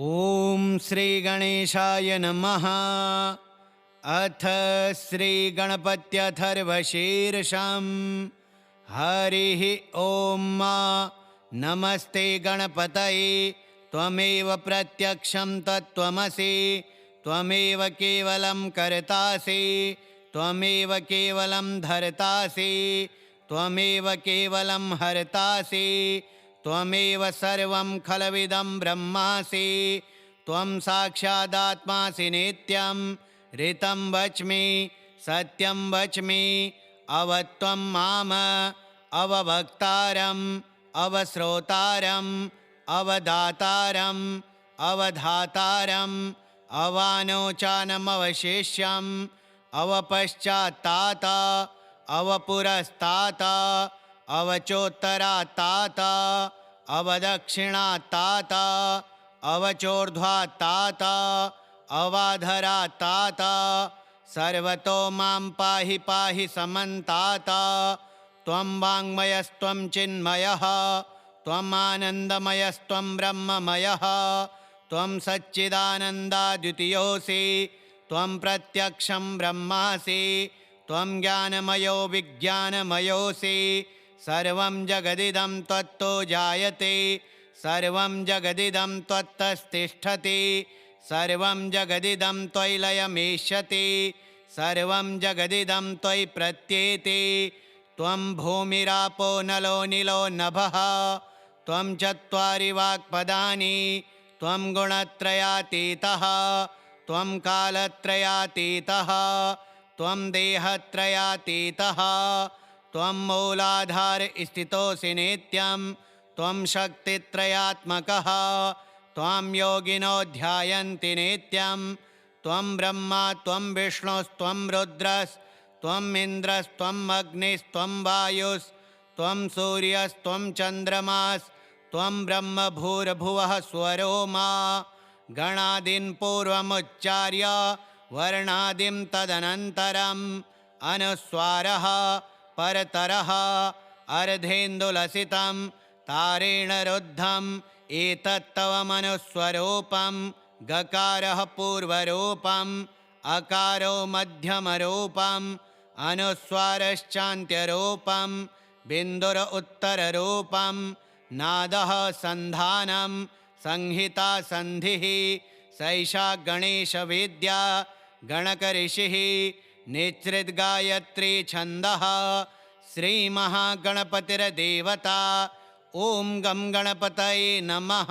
ॐ श्रीगणेशाय नमः। अथ श्रीगणपत्यथर्वशीर्षम्। हरिः ॐ। नमस्ते गणपतये। त्वमेव प्रत्यक्षं तत्त्वमसि। त्वमेव केवलं कर्तासि। त्वमेव केवलं धर्तासि। त्वमेव केवलं हर्तासि। त्वमेव सर्वं खलविदं ब्रह्मासि। त्वं साक्षादात्मासि नित्यं। ऋतं वच्मि सत्यं वच्मि। अवत्वं माम अववक्तारम् अवश्रोतारम् अवदातारम् अवधातारम् अवानोचानमवशेष्यम् अवपश्चात्तात अवपुरस्तात अवचोत्तरात्तात अवदक्षिणात्तात अवचोर्ध्वात्तात अवाधरात्तात सर्वतो मां पाहि पाहि समन्तात। त्वं वाङ्मयस्त्वं चिन्मयः त्वमानन्दमयस्त्वं ब्रह्ममयः। त्वं सच्चिदानन्दाद्वितीयोऽसि। त्वं प्रत्यक्षं ब्रह्मासि। त्वं ज्ञानमयो विज्ञानमयोऽसि। सर्वं जगदिदं त्वत्तो जायते। सर्वं जगदिदं त्वत्तस्तिष्ठति। सर्वं जगदिदं त्वयि लयमेष्यति। सर्वं जगदिदं त्वयि प्रत्येति। त्वं भूमिरापो नलो निलो नभः। त्वं चत्वारि वाक्पदानि। त्वं गुणत्रयातीतः। त्वं कालत्रयातीतः। त्वं देहत्रयातीतः। त्वं मूलाधार स्थितोऽसि नित्यं। त्वं शक्तित्रयात्मकः। त्वां योगिनो ध्यायन्ति नित्यं। त्वं ब्रह्मा त्वं विष्णुस्त्वं रुद्रस्त्वम् इन्द्रस्त्वम् अग्निस्त्वं वायुस्त्वं सूर्यस्त्वं चन्द्रमास्त्वं ब्रह्म भूर्भुवः स्वरो मा। गणादीन् पूर्वमुच्चार्य वर्णादिं तदनन्तरम् अनुस्वारः परतरः अर्धेन्दुलसितं तारेण रुद्धम् एतत्तव मनुस्वरूपं। गकारः पूर्वरूपम् अकारो मध्यमरूपम् अनुस्वारश्चान्त्यरूपं बिन्दुर उत्तररूपं। नादः सन्धानं संहिता सन्धिः। सैषा गणेशविद्या गणकऋषिः निःसृद्गायत्री छन्दः। श्रीमहागणपतिर्देवता। ॐ गं गणपतये नमः।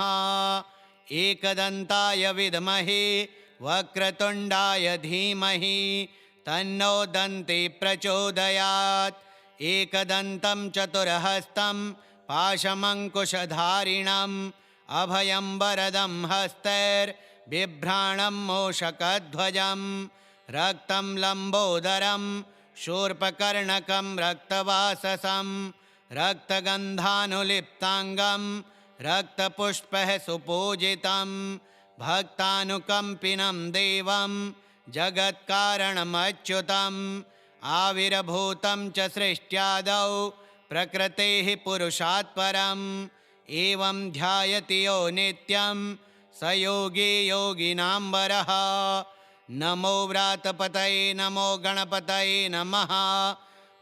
एकदन्ताय विद्महे वक्रतुण्डाय धीमहि तन्नो दन्ती प्रचोदयात्। एकदन्तं चतुर्हस्तं पाशमङ्कुशधारिणम् अभयं वरदं हस्तैर्बिभ्राणं मूषकध्वजं। रक्तं लम्बोदरं शूर्पकर्णकं रक्तवाससं। रक्तगन्धानुलिप्ताङ्गं रक्तपुष्पैः सुपूजितं। भक्तानुकम्पिनं देवं जगत्कारणमच्युतम्। आविर्भूतं च सृष्ट्यादौ प्रकृतेः पुरुषात् परम्। एवं ध्यायति यो नित्यं स योगी योगिनां वरः। नमो व्रातपतये नमो गणपतये नमः।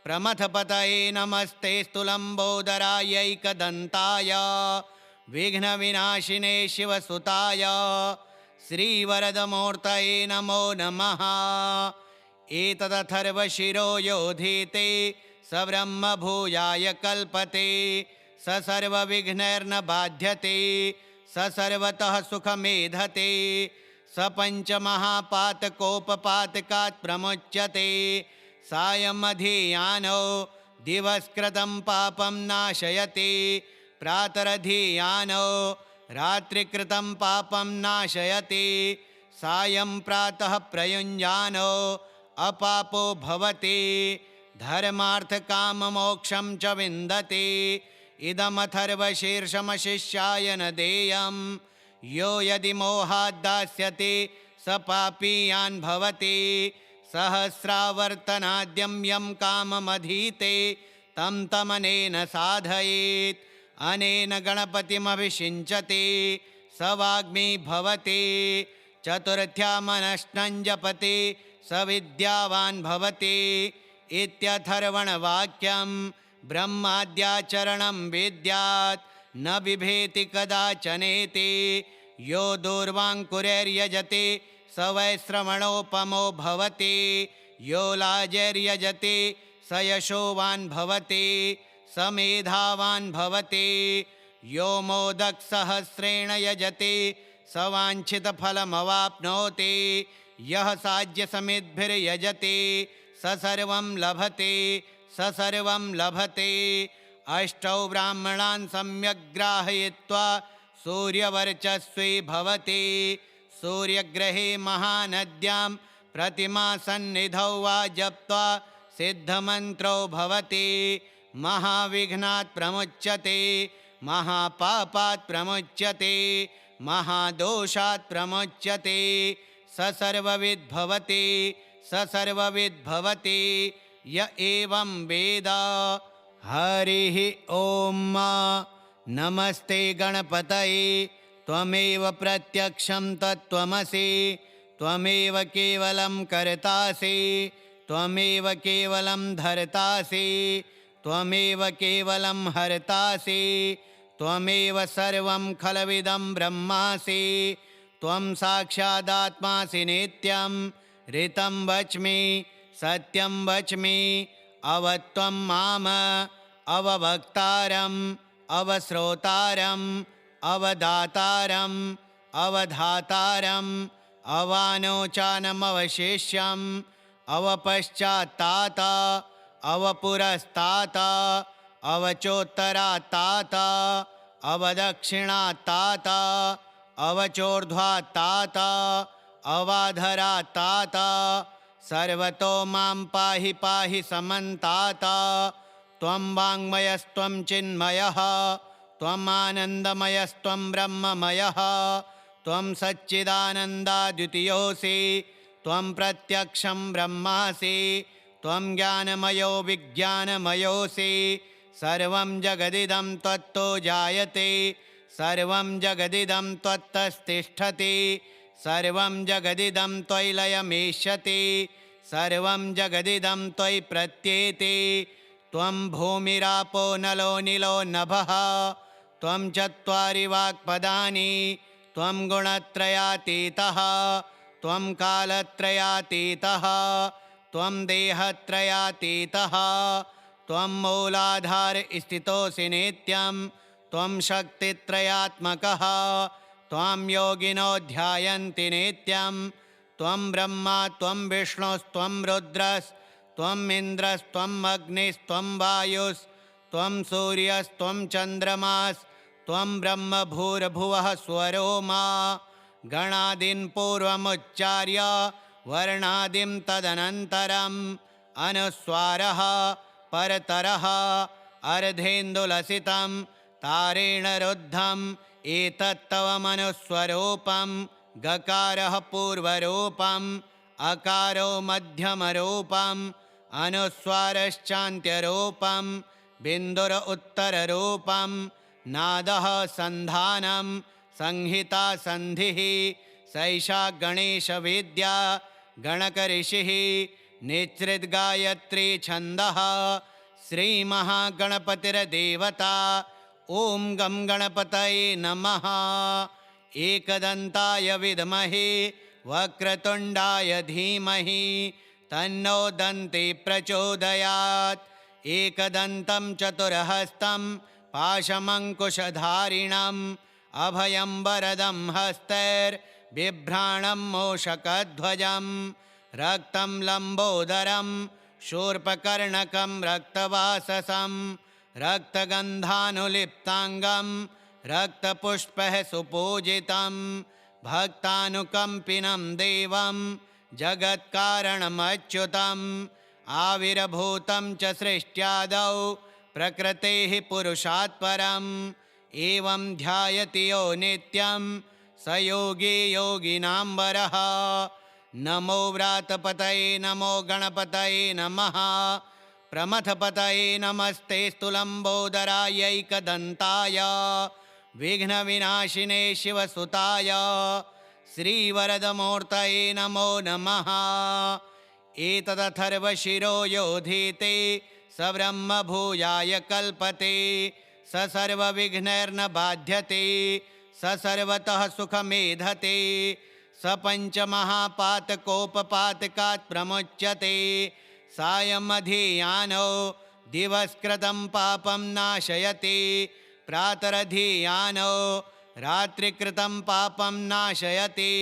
प्रमथपतये नमस्ते स्तुलम्बोदरायैकदन्ताय विघ्नविनाशिने शिवसुताय श्रीवरदमूर्तये नमो नमः। एतदथर्वशिरो योधीते स ब्रह्मभूयाय कल्पते। स सर्वविघ्नैर्न बाध्यते। स सर्वतः सुखमेधते। स पञ्चमहापातकोपपातकात् प्रमुच्यते। सायमधियानो दिवस्कृतं पापं नाशयति। प्रातरधियानो रात्रिकृतं पापं नाशयति। सायं प्रातः प्रयुञ्जानो अपापो भवति। धर्मार्थकाममोक्षं च विन्दति। इदमथर्वशीर्षमशिष्याय न देयं। यो यदि मोहाद्दास्यति स पापीयान् भवति। सहस्रावर्तनाद्यं यं काममधीते तं तमनेन साधयेत्। अनेन गणपतिमभिषिञ्चति स वाग्मी भवति चतुर्थ्या मनश्नं जपति स विद्यावान् भवति इत्यथर्वणवाक्यं ब्रह्माद्याचरणं विद्यात् न बिभेति कदाचनेति यो दूर्वाङ्कुरैर्यजति स वै श्रवणोपमो भवति यो लाजैर्यजति स यशोवान् भवति स मेधावान् भवति यो मोदकसहस्रेण यजति स वाञ्छितफलमवाप्नोति यः साज्यसमिद्भिर्यजति स सर्वं लभते स सर्वं लभते अष्टौ ब्राह्मणान् सम्यग् ग्राहयित्वा सूर्यवर्चस्वी भवति सूर्यग्रहे महानद्यां प्रतिमासन्निधौ वा जप्त्वा सिद्धमन्त्रो भवति महाविघ्नात् प्रमुच्यते महापापात् प्रमुच्यते महादोषात् प्रमुच्यते स सर्वविद् भवति स सर्वविद् भवति य एवं वेद। हरिः ॐ नमस्ते गणपतये त्वमेव प्रत्यक्षं तत्त्वमसि त्वमेव केवलं कर्तासि त्वमेव केवलं धर्तासि त्वमेव केवलं हर्तासि त्वमेव सर्वं खलविदं ब्रह्मासि त्वं साक्षादात्मासि नित्यं ऋतं वच्मि सत्यं वच्मि अवत्वं माम अवभक्तारम् अवश्रोतारम् अवदातारम् अवधातारम् अवानोचानमवशेष्यम् अवपश्चात्तात अवपुरस्तात अवचोत्तरात्तात अवदक्षिणात्तात अवचोर्ध्वात्तात अवाधरात्तात सर्वतो मां पाहि पाहि समन्तात त्वं वाङ्मयस्त्वं चिन्मयः त्वम् आनन्दमयस्त्वं ब्रह्ममयः त्वं सच्चिदानन्दाद्वितीयोऽसि त्वं प्रत्यक्षं ब्रह्मासि त्वं ज्ञानमयो विज्ञानमयोऽसि सर्वं जगदिदं त्वत्तो जायते सर्वं जगदिदं त्वत्तस्तिष्ठति सर्वं जगदिदं त्वयि लयमेष्यति सर्वं जगदिदं त्वयि प्रत्येति त्वं भूमिरापो नलो निलो नभः त्वं चत्वारि वाक्पदानि त्वं गुणत्रयातीतः त्वं कालत्रयातीतः त्वं देहत्रयातीतः त्वं मूलाधार स्थितोऽसि नित्यं त्वं शक्तित्रयात्मकः त्वां योगिनो ध्यायन्ति नित्यं त्वं ब्रह्मा त्वं विष्णुस्त्वं रुद्रस्त्वम् इन्द्रस्त्वम् अग्निस्त्वं वायुस्त्वं सूर्यस्त्वं चन्द्रमास्त्वं ब्रह्म भूर्भुवः स्वरो मा गणादीन् पूर्वमुच्चार्य वर्णादिं तदनन्तरम् अनुस्वारः परतरः अर्धेन्दुलसितं तारेण रुद्धम् एतत्तव मनुस्वरूपं गकारः पूर्वरूपम् अकारो मध्यमरूपम् अनुस्वारश्चान्त्यरूपं बिन्दुर उत्तररूपं नादः सन्धानं संहिता सन्धिः सैषा गणेशविद्या गणकऋषिः निःसृद्गायत्री छन्दः श्रीमहागणपतिर्देवता ॐ गं गणपतये नमः। एकदन्ताय विद्महे वक्रतुण्डाय धीमहि तन्नो दन्ती प्रचोदयात् एकदन्तं चतुर्हस्तं पाशमङ्कुशधारिणम् अभयं वरदं हस्तैर्बिभ्राणं मूषकध्वजं रक्तं लम्बोदरं शूर्पकर्णकं रक्तवाससं रक्तगन्धानुलिप्ताङ्गं रक्तपुष्पैः सुपूजितं भक्तानुकम्पिनं देवं जगत्कारणमच्युतम् आविर्भूतं च सृष्ट्यादौ प्रकृतेः पुरुषात् परम् एवं ध्यायति यो नित्यं स योगी योगिनां वरः। नमो व्रातपतये नमो गणपतये नमः। प्रमथपतये नमस्ते स्तुलम्बोदरायैकदन्ताय विघ्नविनाशिने शिवसुताय श्रीवरदमूर्तये नमो नमः। एतदथर्वशिरो योधीते स ब्रह्मभूयाय कल्पते स सर्वविघ्नैर्न बाध्यते स सर्वतः सुखमेधते स पञ्चमहापातकोपपातकात् प्रमुच्यते सायमधियानो दिवस्कृतं पापं नाशयति प्रातरधियानो रात्रिकृतं पापं नाशयति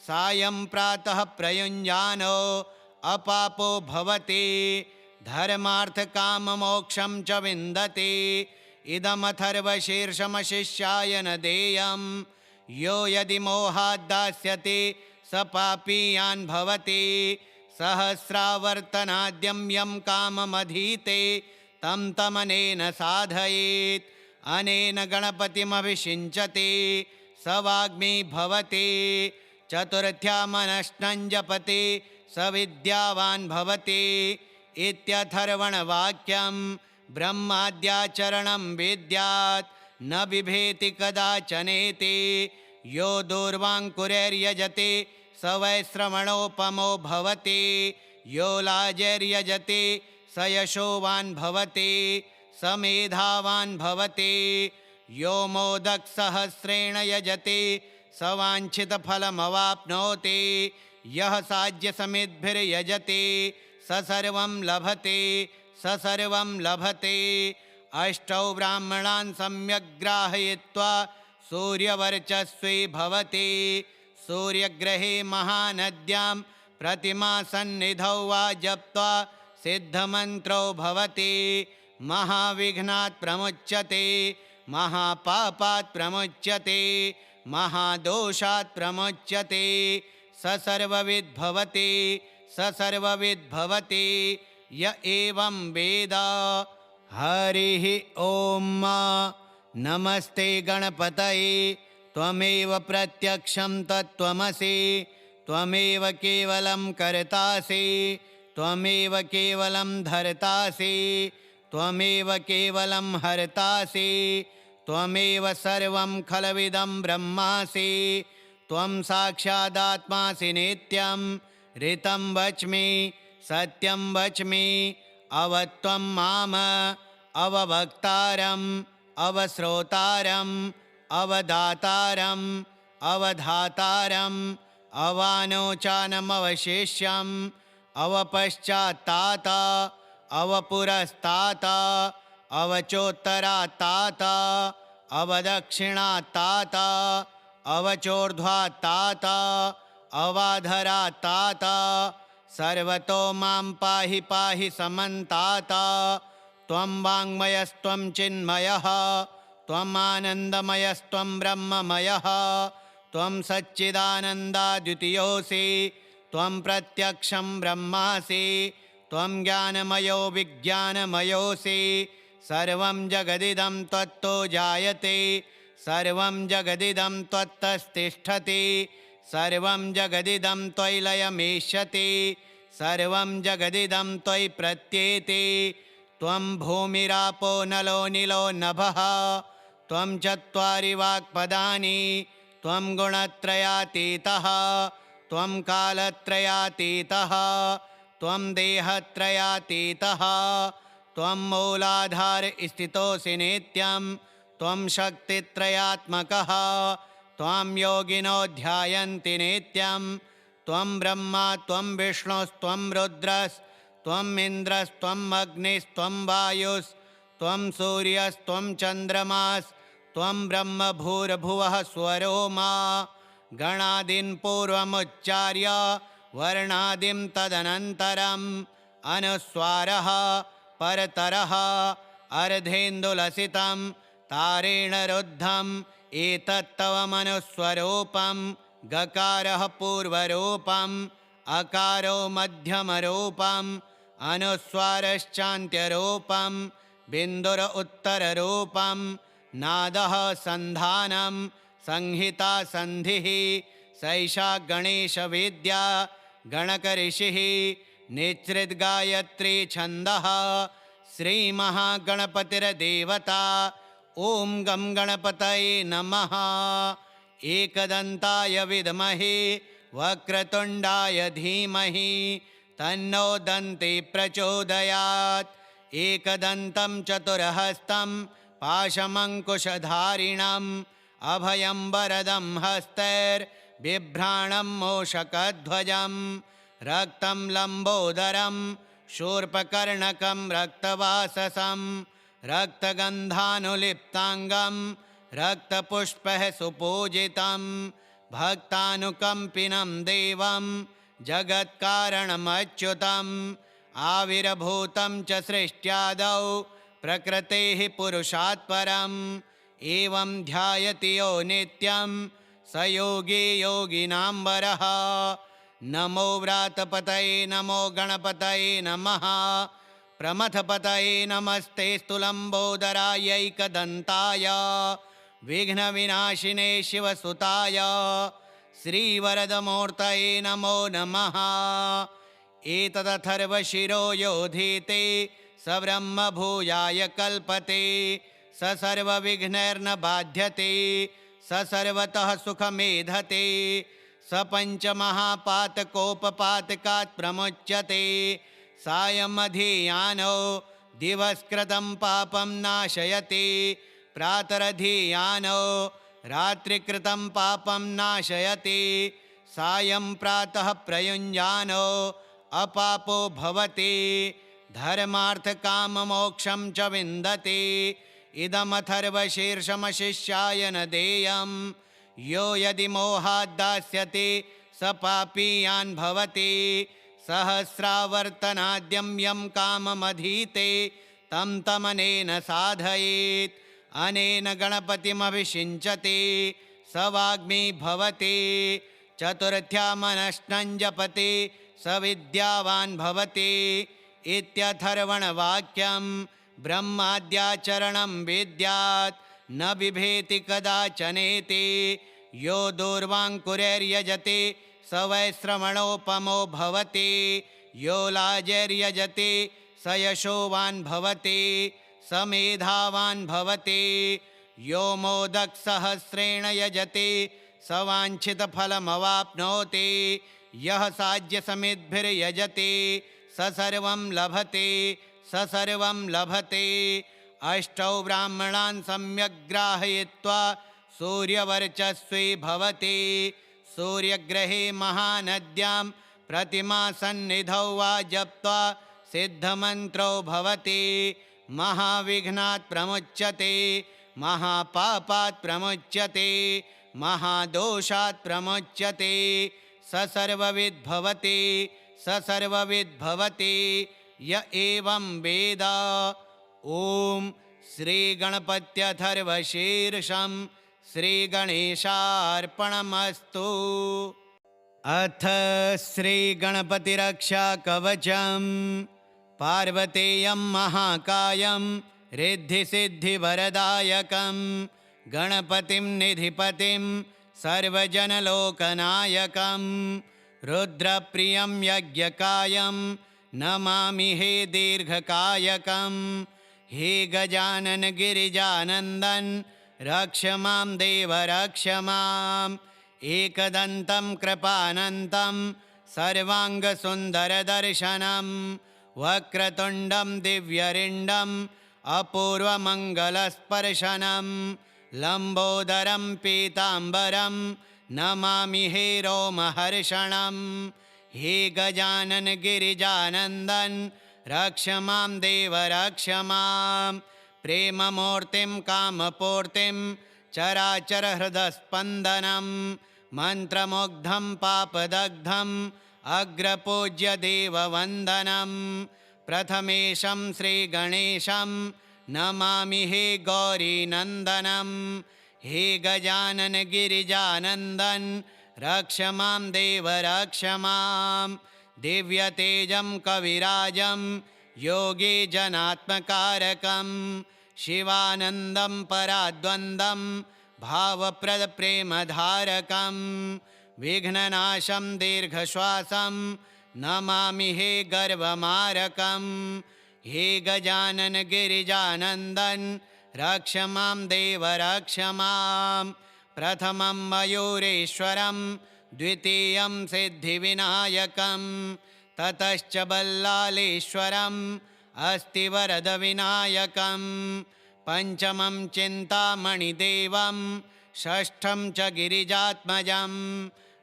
सायं प्रातः प्रयुञ्जानो अपापो भवति धर्मार्थकाममोक्षं च विन्दति इदमथर्वशीर्षमशिष्याय न देयं यो यदि मोहाद्दास्यति स पापीयान् भवति सहस्रावर्तनाद्यं यं काममधीते तं तमनेन साधयेत् अनेन गणपतिमभिषिञ्चति स वाग्मी भवति चतुर्थ्या मनश्नं जपति स विद्यावान् भवति इत्यथर्वणवाक्यं ब्रह्माद्याचरणं विद्यात् न बिभेति कदाचनेति यो दूर्वाङ्कुरैर्यजति स वैश्रवणोपमो भवति यो लाजैर्यजति स यशोवान् भवति स मेधावान् भवति यो मोदकसहस्रेण यजति स वाञ्छितफलमवाप्नोति यः साज्यसमिद्भिर्यजति स सर्वं लभते स सर्वं लभते अष्टौ ब्राह्मणान् सम्यग् ग्राहयित्वा सूर्यवर्चस्वी भवति सूर्यग्रहे महानद्यां प्रतिमासन्निधौ वा जप्त्वा सिद्धमन्त्रो भवति महाविघ्नात् प्रमुच्यते महापापात् प्रमुच्यते महादोषात् प्रमुच्यते स सर्वविद् भवति स सर्वविद् भवति य एवं वेद। हरिः ॐ नमस्ते गणपतये त्वमेव प्रत्यक्षं तत्त्वमसि त्वमेव केवलं कर्तासि त्वमेव केवलं धर्तासि त्वमेव केवलं हर्तासि त्वमेव सर्वं खलविदं ब्रह्मासि त्वं साक्षादात्मासि नित्यं ऋतं वच्मि सत्यं वच्मि अवत्वं माम अवभक्तारम् अवश्रोतारम् अवदातारम् अवधातारम् अवानोचानमवशेष्यम् अवपश्चात्तात अवपुरस्तात अवचोत्तरात्तात अवदक्षिणात्तात अवचोर्ध्वात्तात अवाधरात्तात सर्वतो मां पाहि पाहि समन्तात त्वं वाङ्मयस्त्वं चिन्मयः त्वम् आनन्दमयस्त्वं ब्रह्ममयः त्वं सच्चिदानन्दाद्वितीयोऽसि त्वं प्रत्यक्षं ब्रह्मासि त्वं ज्ञानमयो विज्ञानमयोऽसि सर्वं जगदिदं त्वत्तो जायते सर्वं जगदिदं त्वत्तस्तिष्ठति सर्वं जगदिदं त्वयि लयमेष्यति सर्वं जगदिदं त्वयि प्रत्येति त्वं भूमिरापो नलो निलो नभः त्वं चत्वारि वाक्पदानि त्वं गुणत्रयातीतः त्वं कालत्रयातीतः त्वं देहत्रयातीतः त्वं मूलाधार स्थितोऽसि नित्यं त्वं शक्तित्रयात्मकः त्वां योगिनो ध्यायन्ति नित्यं त्वं ब्रह्मा त्वं विष्णुस्त्वं रुद्रस्त्वम् इन्द्रस्त्वम् अग्निस्त्वं वायुस्त्वं सूर्यस्त्वं चन्द्रमास्त्वं ब्रह्म भूर्भुवः स्वरो मा गणादीन् पूर्वमुच्चार्य वर्णादिं तदनन्तरम् अनुस्वारः परतरः अर्धेन्दुलसितं तारेण रुद्धम् एतत्तव मनुस्वरूपं गकारः पूर्वरूपम् अकारो मध्यमरूपम् अनुस्वारश्चान्त्यरूपं बिन्दुर उत्तररूपं नादः सन्धानं संहिता सन्धिः सैषा गणेशविद्या गणकऋषिः निःसृद्गायत्री छन्दः श्रीमहागणपतिर्देवता ॐ गं गणपतये नमः। एकदन्ताय विद्महे वक्रतुण्डाय धीमहि तन्नो दन्ती प्रचोदयात्। एकदन्तं चतुर्हस्तं पाशमङ्कुशधारिणम् अभयं वरदं हस्तैर्बिभ्राणं मूषकध्वजं रक्तं लम्बोदरं शूर्पकर्णकं रक्तवाससं रक्तगन्धानुलिप्ताङ्गं रक्तपुष्पैः सुपूजितं भक्तानुकम्पिनं देवं जगत्कारणमच्युतम् आविर्भूतं च सृष्ट्यादौ प्रकृतेः पुरुषात् परम् एवं ध्यायति यो नित्यं स योगी योगिनां वरः। नमो व्रातपतये नमो गणपतये नमः। प्रमथपतये नमस्ते स्तुलम्बोदरायैकदन्ताय विघ्नविनाशिने शिवसुताय श्रीवरदमूर्तये नमो नमः। एतदथर्वशिरो योधीते स ब्रह्मभूयाय कल्पते स सर्वविघ्नैर्न बाध्यते स सर्वतः सुखमेधते स पञ्चमहापातकोपपातकात् प्रमुच्यते सायमधियानो दिवस्कृतं पापं नाशयति प्रातरधियानो रात्रिकृतं पापं नाशयति सायं प्रातः प्रयुञ्जानो अपापो भवति धर्मार्थकाममोक्षं च विन्दति इदमथर्वशीर्षमशिष्याय न देयं यो यदि मोहाद्दास्यति स पापीयान् भवति सहस्रावर्तनाद्यं यं काममधीते तं तमनेन साधयेत् अनेन गणपतिमभिषिञ्चति स वाग्मी भवति चतुर्थ्या मनश्नं जपति स विद्यावान् भवति इत्यथर्वणवाक्यं ब्रह्माद्याचरणं विद्यात् न बिभेति कदाचनेति यो दूर्वाङ्कुरैर्यजति स वै श्रवणोपमो भवति यो लाजैर्यजति स यशोवान् भवति स मेधावान् भवति यो मोदकसहस्रेण यजति स वाञ्छितफलमवाप्नोति यः साज्यसमिद्भिर्यजति स सर्वं लभते स सर्वं लभते अष्टौ ब्राह्मणान् सम्यग् ग्राहयित्वा सूर्यवर्चस्वी भवति सूर्यग्रहे महानद्यां प्रतिमासन्निधौ वा जप्त्वा सिद्धमन्त्रो भवति महाविघ्नात् प्रमुच्यते महापापात् प्रमुच्यते महादोषात् प्रमुच्यते स सर्वविद् भवति स सर्वविद् भवति य एवं वेद। ॐ श्रीगणपत्यथर्वशीर्षं श्रीगणेशार्पणमस्तु। अथ श्रीगणपतिरक्षाकवचं पार्वतेयं महाकायं रिद्धिसिद्धिवरदायकं गणपतिं निधिपतिं सर्वजनलोकनायकं रुद्रप्रियं यज्ञकायं नमामि हे दीर्घकायकं हे गजानन गिरिजानन्दन रक्ष मां देव रक्ष माम् एकदन्तं कृपानन्तं सर्वाङ्गसुन्दरदर्शनं वक्रतुण्डं दिव्यरिण्डम् अपूर्वमङ्गलस्पर्शनं लम्बोदरं पीताम्बरं नमामि हे रोमहर्षणं हे गजानन गिरिजानन्दन रक्ष मां देव रक्ष मां प्रेममूर्तिं कामपूर्तिं चराचरहृदस्पन्दनं मन्त्रमुग्धं पापदग्धम् अग्रपूज्य देववन्दनं प्रथमेशं श्रीगणेशं नमामि हे गौरीनन्दनं हे गजानन गिरिजानन्दन रक्ष मां देव रक्ष मां दिव्यतेजं कविराजं योगी जनात्मकारकं शिवानन्दं पराद्वन्द्वं भावप्रदप्रेमधारकं विघ्ननाशं दीर्घश्वासं नमामि हे गर्वमारकं हे गजानन गिरिजानन्दन रक्ष मां देव रक्ष मां। प्रथमं मयूरेश्वरं द्वितीयं सिद्धिविनायकं ततश्च बल्लालेश्वरम् अस्ति वरदविनायकं पञ्चमं चिन्तामणिदेवं षष्ठं च गिरिजात्मजं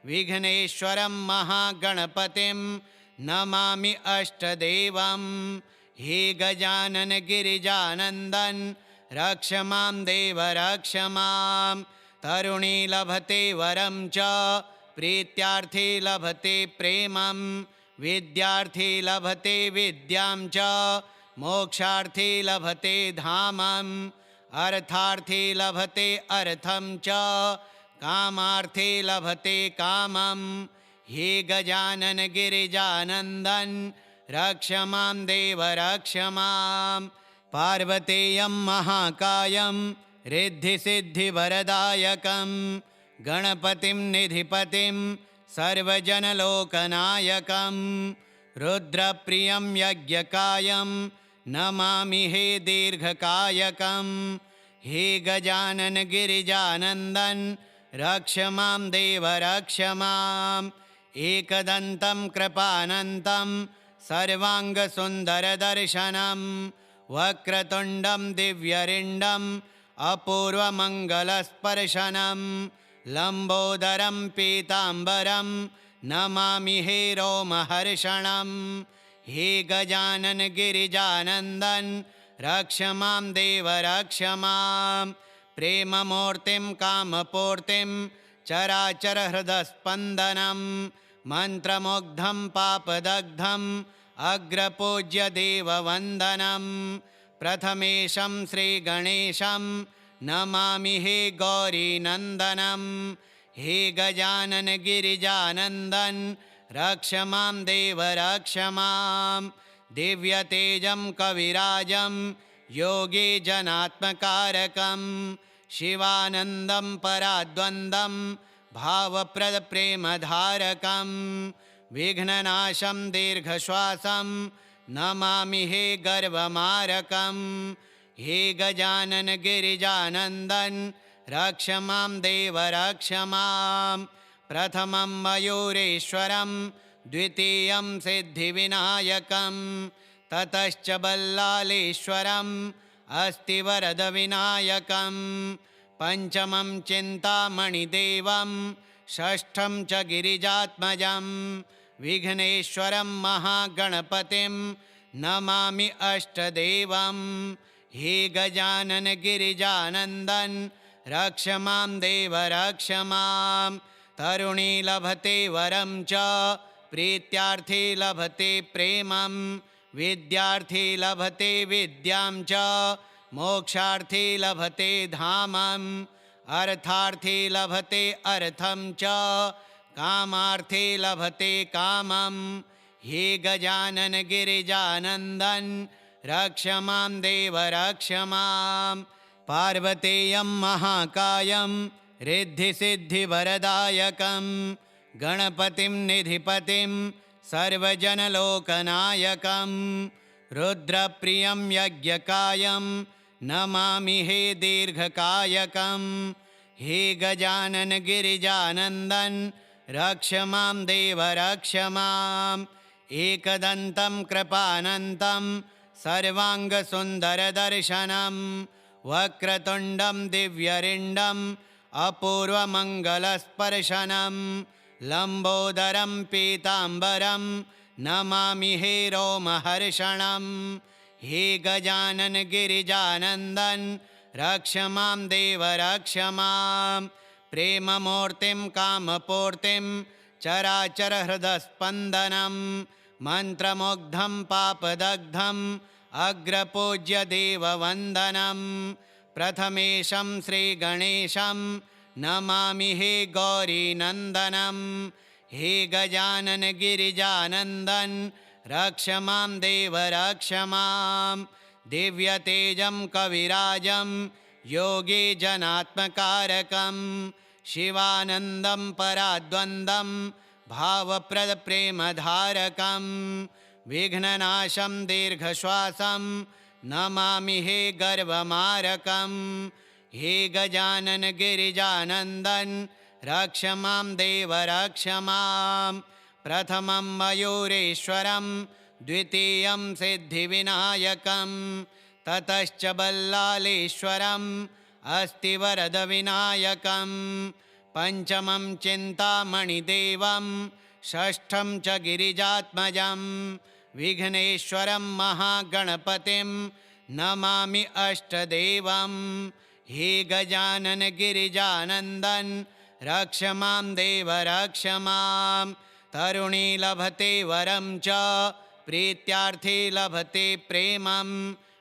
विघ्नेश्वरं महागणपतिं नमामि अष्टदेवं। हे गजानन गिरिजानन्दन रक्ष मां देव रक्ष मां। तरुणी लभते वरं च प्रीत्यार्थी लभते प्रेमं विद्यार्थी लभते विद्यां च मोक्षार्थी लभते धामम् अर्थार्थी लभते अर्थं च कामार्थी लभते कामम्। हे गजानन गिरिजानन्दन रक्ष मां देव रक्ष मां। पार्वतेयं महाकायं रिद्धिसिद्धिवरदायकं गणपतिं निधिपतिं सर्वजनलोकनायकं रुद्रप्रियं यज्ञकायं नमामि हे दीर्घकायकं। हे गजानन गिरिजानन्दन रक्ष मां देव रक्ष मां। एकदन्तं कृपानन्तं सर्वाङ्गसुन्दरदर्शनं वक्रतुण्डं दिव्यरिण्डम् अपूर्वमङ्गलस्पर्शनं लम्बोदरं पीताम्बरं नमामि हे रोमहर्षणं। हे गजानन गिरिजानन्दन रक्ष मां देव रक्ष मां। प्रेममूर्तिं कामपूर्तिं चराचरहृदस्पन्दनं मन्त्रमुग्धं पापदग्धं अग्रपूज्य देववन्दनं। प्रथमेशं श्रीगणेशं नमामि हे गौरीनन्दनं। हे गजानन गिरिजानन्दन रक्ष मां देव रक्ष मां। दिव्यतेजं कविराजं योगी जनात्मकारकं शिवानन्दं पराद्वन्द्वं भावप्रदप्रेमधारकं विघ्ननाशं दीर्घश्वासं नमामि हे गर्वमारकं। हे गजानन गिरिजानन्दन रक्ष मां देव रक्ष मां। प्रथमं मयूरेश्वरं द्वितीयं सिद्धिविनायकं ततश्च बल्लालेश्वरम् अस्ति वरदविनायकं पञ्चमं चिन्तामणिदेवं षष्ठं च गिरिजात्मजं विघ्नेश्वरं महागणपतिं नमामि अष्टदेवं। हे गजानन गिरिजानन्दन रक्ष मां देव रक्ष मां। तरुणी लभते वरं च प्रीत्यार्थी लभते प्रेमं विद्यार्थी लभते विद्यां च मोक्षार्थी लभते धामम् अर्थार्थी लभते अर्थं च कामार्थी लभते कामम्। हे गजानन गिरिजानन्दन रक्ष मां देव रक्ष मां। पार्वतेयं महाकायं रिद्धिसिद्धिवरदायकं गणपतिं निधिपतिं सर्वजनलोकनायकं रुद्रप्रियं यज्ञकायं नमामि हे दीर्घकायकं। हे गजानन गिरिजानन्दन रक्ष मां देव रक्ष मां। एकदन्तं कृपानन्तं सर्वाङ्गसुन्दरदर्शनं वक्रतुण्डं दिव्यरिण्डम् अपूर्वमङ्गलस्पर्शनं लम्बोदरं पीताम्बरं नमामि हे रोमहर्षणं। हे गजानन गिरिजानन्दन रक्ष मां देव रक्ष मां। प्रेममूर्तिं कामपूर्तिं चराचरहृदस्पन्दनं मन्त्रमुग्धं पापदग्धं अग्रपूज्य देववन्दनं। प्रथमेशं श्रीगणेशं नमामि हे गौरीनन्दनं। हे गजानन गिरिजानन्दन रक्ष मां देव रक्ष मां। दिव्यतेजं कविराजं योगी जनात्मकारकं शिवानन्दं पराद्वन्द्वं भावप्रदप्रेमधारकं विघ्ननाशं दीर्घश्वासं नमामि हे गर्वमारकं हे गजानन गिरिजानन्दन रक्ष मां देव रक्ष मां प्रथमं मयूरेश्वरं द्वितीयं सिद्धिविनायकं ततश्च बल्लालेश्वरम् अस्ति वरदविनायकं पंचमं चिन्तामणिदेवं षष्ठं च गिरिजात्मजं विघ्नेश्वरं महागणपतिं नमामि अष्टदेवं हे गजानन गिरिजानन्दन रक्ष मां देव रक्ष मां तरुणी लभते वरं च प्रीत्यार्थी लभते प्रेमं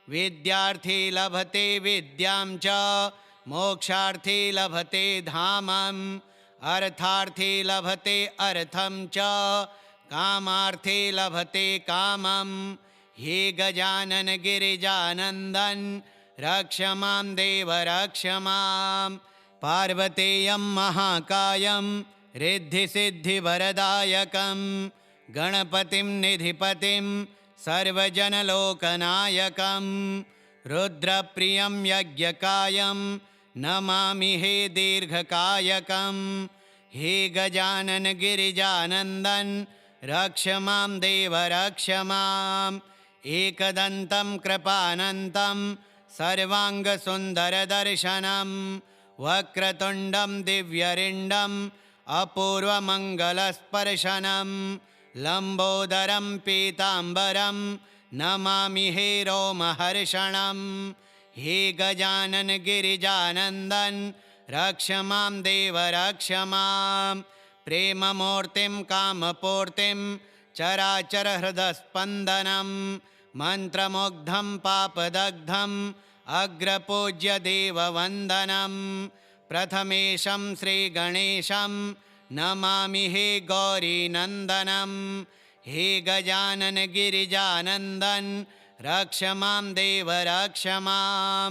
विद्यार्थी लभते विद्यां च मोक्षार्थी लभते धामम् अर्थार्थी लभते अर्थं च कामार्थी लभते कामं हे गजानन गिरिजानन्दन रक्ष मां देव रक्ष मां पार्वतेयं महाकायं रिद्धिसिद्धिवरदायकं गणपतिं निधिपतिं सर्वजनलोकनायकं रुद्रप्रियं यज्ञकायं नमामि हे दीर्घकायकं हे गजानन गिरिजानन्दन रक्ष मां देव रक्ष मां एकदन्तं कृपानन्तं सर्वाङ्गसुन्दरदर्शनं वक्रतुण्डं दिव्यरिण्डम् अपूर्वमङ्गलस्पर्शनं लम्बोदरं पीताम्बरं नमामि हे रोमहर्षणं हे गजानन गिरिजानन्दन रक्ष मां देव रक्ष मां प्रेममूर्तिं कामपूर्तिं चराचरहृदस्पन्दनं मन्त्रमुग्धं पापदग्धं अग्रपूज्य देववन्दनं प्रथमेशं श्रीगणेशं नमामि हे गौरीनन्दनं हे गजानन गिरिजानन्दन रक्ष मां देव रक्ष मां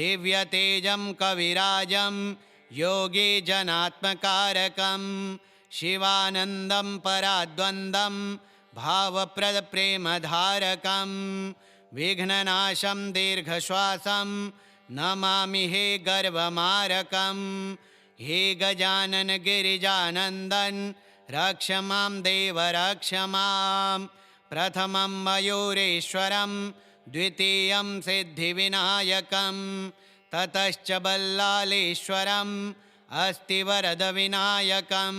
दिव्यतेजं कविराजं योगी जनात्मकारकं शिवानन्दं पराद्वन्द्वं भावप्रदप्रेमधारकं विघ्ननाशं दीर्घश्वासं नमामि हे गर्वमारकं हे गजानन गिरिजानन्दन रक्ष मां देव रक्ष मां प्रथमं मयूरेश्वरं द्वितीयं सिद्धिविनायकं ततश्च बल्लालेश्वरम् अस्ति वरदविनायकं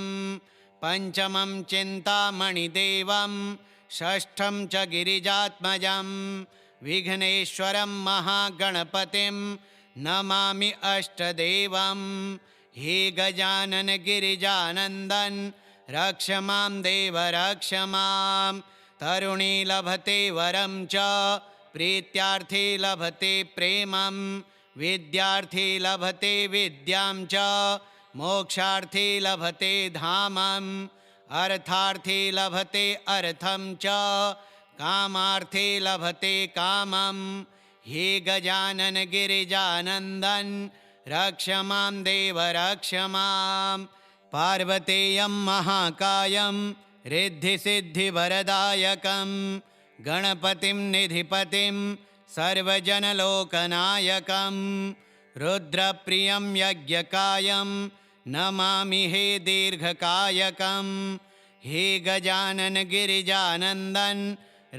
पंचमं चिन्तामणिदेवं षष्ठं च गिरिजात्मजं विघ्नेश्वरं महागणपतिं नमामि अष्टदेवं हे गजानन गिरिजानन्दन रक्ष मां देव रक्ष मां तरुणी लभते वरं च प्रीत्यार्थी लभते प्रेमं विद्यार्थी लभते विद्यां च मोक्षार्थी लभते धामम् अर्थार्थी लभते अर्थं च कामार्थी लभते कामम् हे गजानन गिरिजानन्दन रक्ष मां देव रक्ष मां पार्वतेयं महाकायं रिद्धिसिद्धिवरदायकं गणपतिं निधिपतिं सर्वजनलोकनायकं रुद्रप्रियं यज्ञकायं नमामि हे दीर्घकायकं हे गजानन गिरिजानन्दन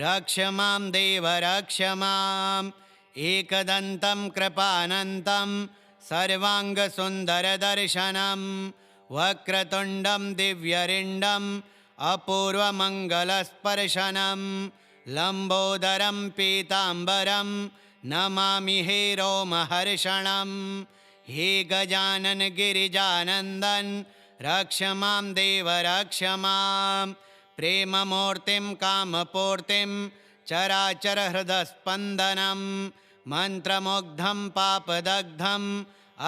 रक्ष मां देव रक्ष मां एकदन्तं कृपानन्तं सर्वाङ्गसुन्दरदर्शनं वक्रतुण्डं दिव्यरिण्डम् अपूर्वमङ्गलस्पर्शनं लम्बोदरं पीताम्बरं नमामि हे रोमहर्षणं हे गजानन गिरिजानन्दन रक्ष मां देव रक्ष मां प्रेममूर्तिं कामपूर्तिं चराचरहृदस्पन्दनं मन्त्रमुग्धं पापदग्धं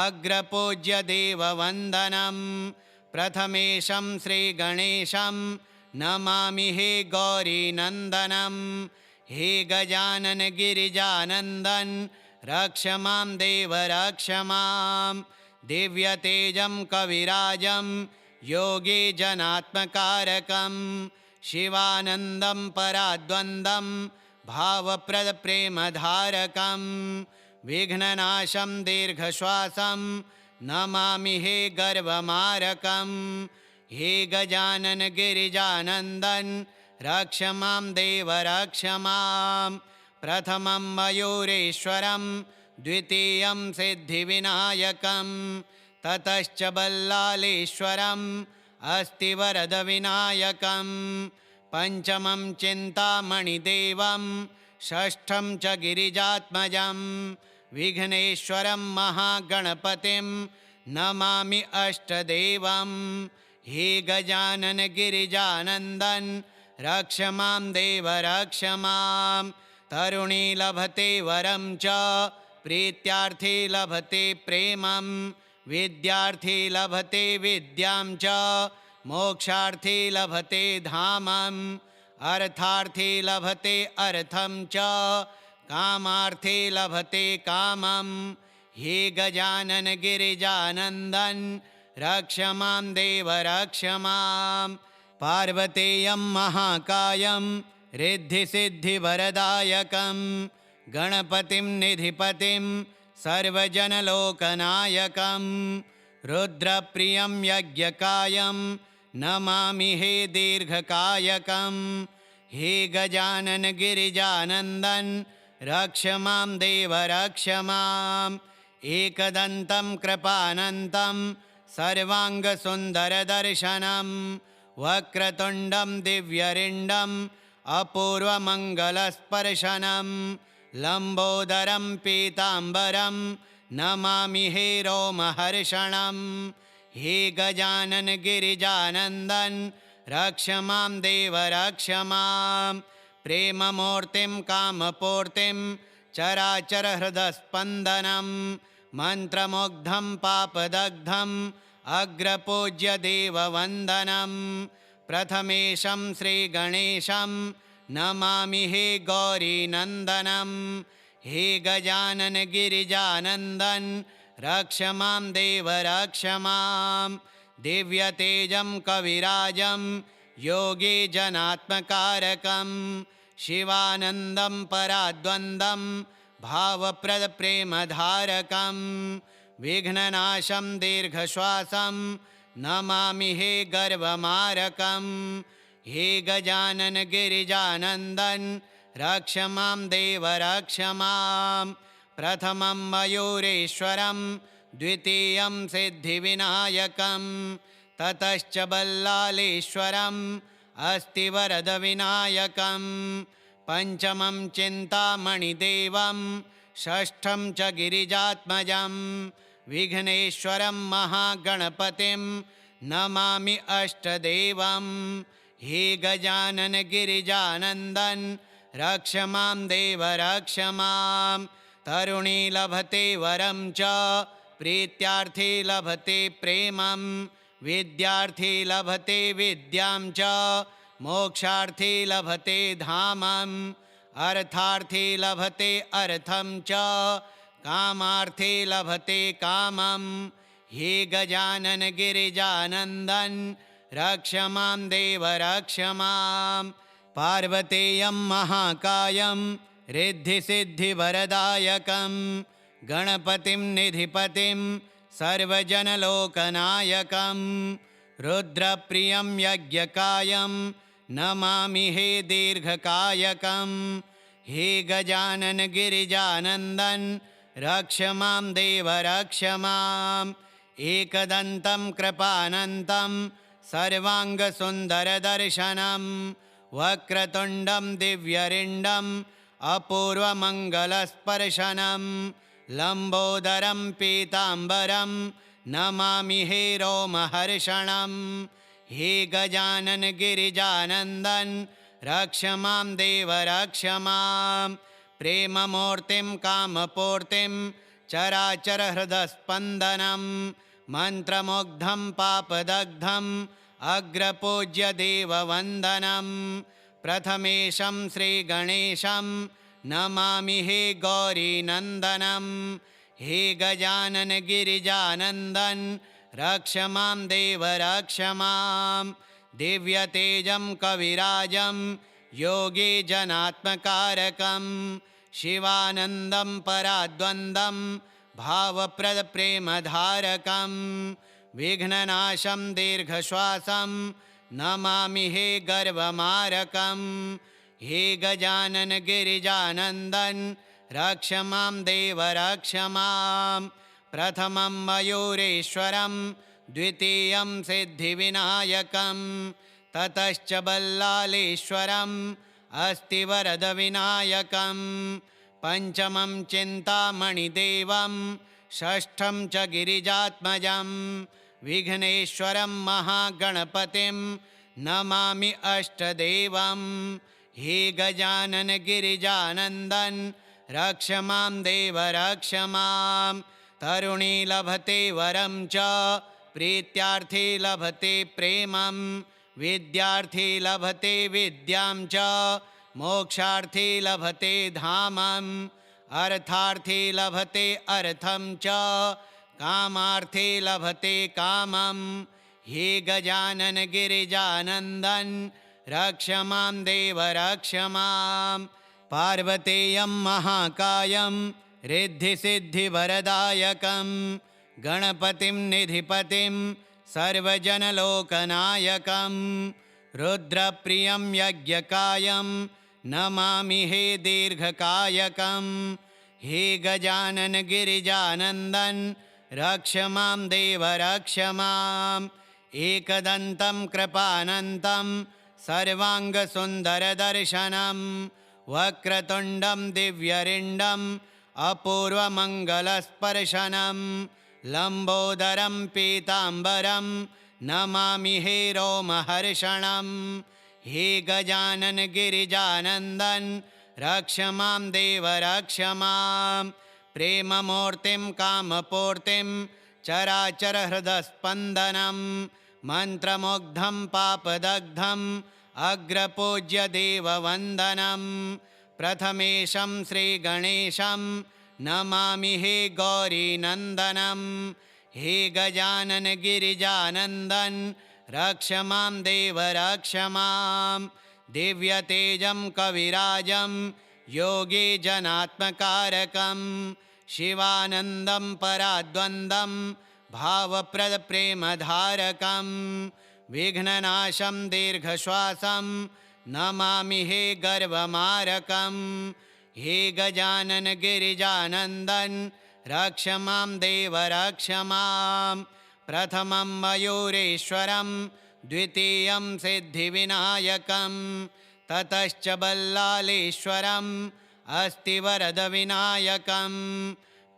अग्रपूज्य देववन्दनं प्रथमेशं श्रीगणेशं नमामि हे गौरीनन्दनं हे गजानन गिरिजानन्दन रक्ष मां देव रक्ष मां दिव्यतेजं कविराजं योगी जनात्मकारकं शिवानन्दं पराद्वन्द्वं भावप्रदप्रेमधारकं विघ्ननाशं दीर्घश्वासं नमामि हे गर्वमारकं हे गजानन गिरिजानन्दन रक्ष मां देव रक्ष मां प्रथमं मयूरेश्वरं द्वितीयं सिद्धिविनायकं ततश्च बल्लालेश्वरम् अस्ति वरदविनायकं पञ्चमं चिन्तामणिदेवं षष्ठं च गिरिजात्मजं विघ्नेश्वरं महागणपतिं नमामि अष्टदेवं हे गजानन गिरिजानन्दन रक्ष मां देव रक्ष मां तरुणी लभते वरं च प्रीत्यार्थी लभते प्रेमं विद्यार्थी लभते विद्यां च मोक्षार्थी लभते धामम् अर्थार्थी लभते अर्थं च कामार्थी लभते कामं हे गजानन गिरिजानन्दन रक्ष मां देव रक्ष मां पार्वतेयं महाकायं रिद्धिसिद्धिवरदायकं गणपतिं निधिपतिं सर्वजनलोकनायकं रुद्रप्रियं यज्ञकायं नमामि हे दीर्घकायकं हे गजानन गिरिजानन्दन रक्ष मां देव रक्ष मां एकदन्तं कृपानन्तं सर्वाङ्गसुन्दरदर्शनं वक्रतुण्डं दिव्यरिण्डम् अपूर्वमङ्गलस्पर्शनं लम्बोदरं पीताम्बरं नमामि हे रोमहर्षणं हे गजानन गिरिजानन्दन रक्ष मां देव रक्ष मां प्रेममूर्तिं कामपूर्तिं चराचरहृदस्पन्दनं मन्त्रमुग्धं पापदग्धम् अग्रपूज्य देववन्दनं प्रथमेशं श्रीगणेशं नमामि हे गौरीनन्दनं हे गजानन गिरिजानन्दन रक्ष मां देव रक्ष मां दिव्यतेजं कविराजं योगी जनात्मकारकं शिवानन्दं पराद्वन्द्वं भावप्रदप्रेमधारकं विघ्ननाशं दीर्घश्वासं नमामि हे गर्वमारकं हे गजानन गिरिजानन्दन रक्ष मां देव रक्ष मां प्रथमं मयूरेश्वरं द्वितीयं सिद्धिविनायकं ततश्च बल्लालेश्वरम् अस्ति वरदविनायकं पञ्चमं चिन्तामणिदेवं षष्ठं च गिरिजात्मजं विघ्नेश्वरं महागणपतिं नमामि अष्टदेवं हे गजानन गिरिजानन्दन रक्ष मां देव रक्ष मां तरुणी लभते वरं च प्रीत्यार्थी लभते प्रेमं विद्यार्थी लभते विद्यां च मोक्षार्थी लभते धामम् अर्थार्थी लभते अर्थं च कामार्थी लभते कामं हे गजानन गिरिजानन्दन रक्ष मां देव रक्ष मां पार्वतेयं महाकायं रिद्धिसिद्धिवरदायकं गणपतिं निधिपतिं सर्वजनलोकनायकं रुद्रप्रियं यज्ञकायं नमामि हे दीर्घकायकं हे गजानन गिरिजानन्दन रक्ष मां देव रक्ष मां एकदन्तं कृपानन्तं सर्वाङ्गसुन्दरदर्शनं वक्रतुण्डं दिव्यरिण्डम् अपूर्वमङ्गलस्पर्शनं लम्बोदरं पीताम्बरं नमामि हे रोमहर्षणं हे गजानन गिरिजानन्दन रक्ष मां देव रक्ष मां प्रेममूर्तिं कामपूर्तिं चराचरहृदस्पन्दनं मन्त्रमुग्धं पापदग्धम् अग्रपूज्य देववन्दनं प्रथमेशं श्रीगणेशं नमामि हे गौरीनन्दनं हे गजानन गिरिजानन्दन रक्ष मां देव रक्ष मां दिव्यतेजं कविराजं योगी जनात्मकारकं शिवानन्दं पराद्वन्द्वं भावप्रदप्रेमधारकं विघ्ननाशं दीर्घश्वासं नमामि हे गर्वमारकं हे गजानन गिरिजानन्दन रक्ष मां देव रक्ष मां प्रथमं मयूरेश्वरं द्वितीयं सिद्धिविनायकं ततश्च बल्लालेश्वरम् अस्ति वरदविनायकं पंचमं चिन्तामणिदेवं षष्ठं च गिरिजात्मजं विघ्नेश्वरं महागणपतिं नमामि अष्टदेवं हे गजानन गिरिजानन्दन रक्ष मां देव रक्ष मां तरुणी लभते वरं च प्रीत्यार्थी लभते प्रेमं विद्यार्थी लभते विद्यां च मोक्षार्थी लभते धामम् अर्थार्थी लभते अर्थं च कामार्थी लभते कामं हे गजानन गिरिजानन्दन रक्ष मां देव रक्ष मां पार्वतेयं महाकायं रिद्धिसिद्धिवरदायकं गणपतिं निधिपतिं सर्वजनलोकनायकं रुद्रप्रियं यज्ञकायं नमामि हे दीर्घकायकं हे गजानन गिरिजानन्दन रक्ष मां देव रक्ष मां एकदन्तं कृपानन्तं सर्वाङ्गसुन्दरदर्शनं वक्रतुण्डं दिव्यरिण्डम् अपूर्वमङ्गलस्पर्शनं लम्बोदरं पीताम्बरं नमामि हे रोमहर्षणं हे गजानन गिरिजानन्दन रक्ष मां देव रक्ष मां प्रेममूर्तिं कामपूर्तिं चराचरहृदस्पन्दनं मन्त्रमुग्धं पापदग्धम् अग्रपूज्य देववन्दनं प्रथमेशं श्रीगणेशं नमामि हे गौरीनन्दनं हे गजानन गिरिजानन्दन रक्ष मां देव रक्ष मां दिव्यतेजं कविराजं योगी जनात्मकारकं शिवानन्दं पराद्वन्द्वं भावप्रदप्रेमधारकं विघ्ननाशं दीर्घश्वासं नमामि हे गर्वमारकं हे गजानन गिरिजानन्दन रक्ष मां देव रक्ष मां प्रथमं मयूरेश्वरं द्वितीयं सिद्धिविनायकं ततश्च बल्लालेश्वरम् अस्ति वरदविनायकं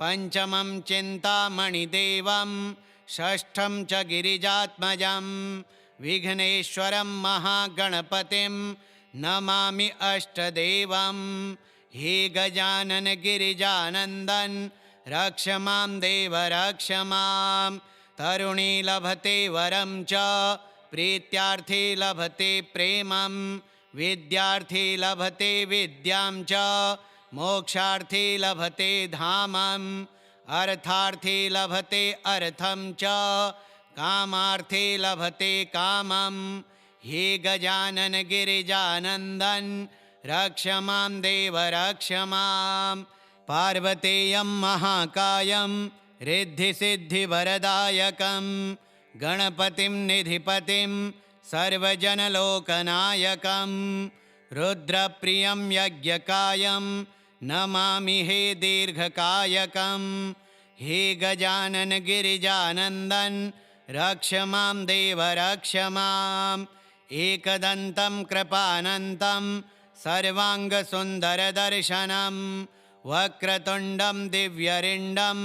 पंचमं चिन्तामणिदेवं षष्ठं च गिरिजात्मजं विघ्नेश्वरं महागणपतिं नमामि अष्टदेवं हे गजानन गिरिजानन्दन रक्ष मां देव रक्ष मां तरुणी लभते वरं च प्रीत्यार्थी लभते प्रेमं विद्यार्थी लभते विद्यां च मोक्षार्थी लभते धामम् अर्थार्थी लभते अर्थं च कामार्थी लभते कामं हे गजानन गिरिजानन्दन रक्ष मां देव रक्ष मां पार्वतेयं महाकायं रिद्धिसिद्धिवरदायकं गणपतिं निधिपतिं सर्वजनलोकनायकं रुद्रप्रियं यज्ञकायं नमामि हे दीर्घकायकं हे गजानन गिरिजानन्दन रक्ष मां देव रक्ष मां एकदन्तं कृपानन्तं सर्वाङ्गसुन्दरदर्शनं वक्रतुण्डं दिव्यरिण्डम्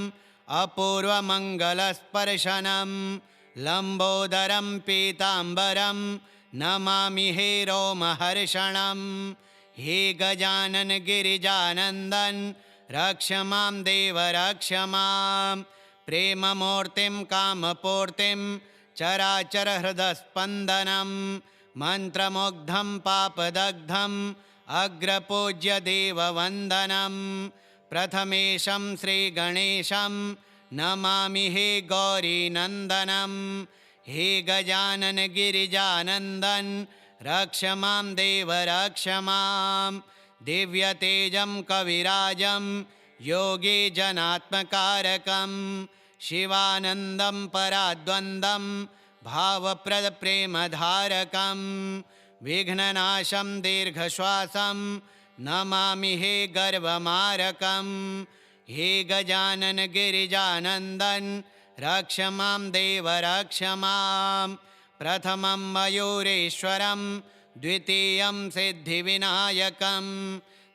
अपूर्वमङ्गलस्पर्शनं लम्बोदरं पीताम्बरं नमामि हे रोमहर्षणं हे गजानन गिरिजानन्दन रक्ष मां देव रक्ष मां प्रेममूर्तिं कामपूर्तिं चराचरहृदस्पन्दनं मन्त्रमुग्धं पापदग्धम् अग्रपूज्य देववन्दनं प्रथमेशं श्रीगणेशं नमामि हे गौरीनन्दनं हे गजानन गिरिजानन्दन रक्ष मां देव रक्ष मां दिव्यतेजं कविराजं योगीजनात्मकारकं शिवानन्दं पराद्वन्द्वं भावप्रदप्रेमधारकं विघ्ननाशं दीर्घश्वासं नमामि हे गर्वमारकं हे गजानन गिरिजानन्दन रक्ष मां देव रक्ष मां प्रथमं मयूरेश्वरं द्वितीयं सिद्धिविनायकं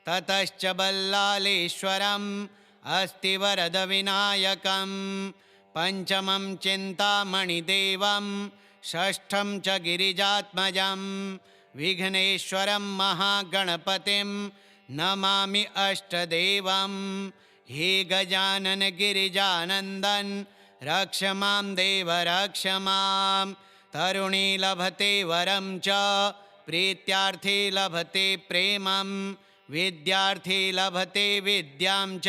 ततश्च बल्लालेश्वरम् अस्ति वरदविनायकं पञ्चमं चिन्तामणिदेवं षष्ठं च गिरिजात्मजं विघ्नेश्वरं महागणपतिं नमामि अष्टदेवं हे गजानन गिरिजानन्दन रक्ष मां देव रक्ष मां तरुणी लभते वरं च प्रीत्यार्थी लभते प्रेमं विद्यार्थी लभते विद्यां च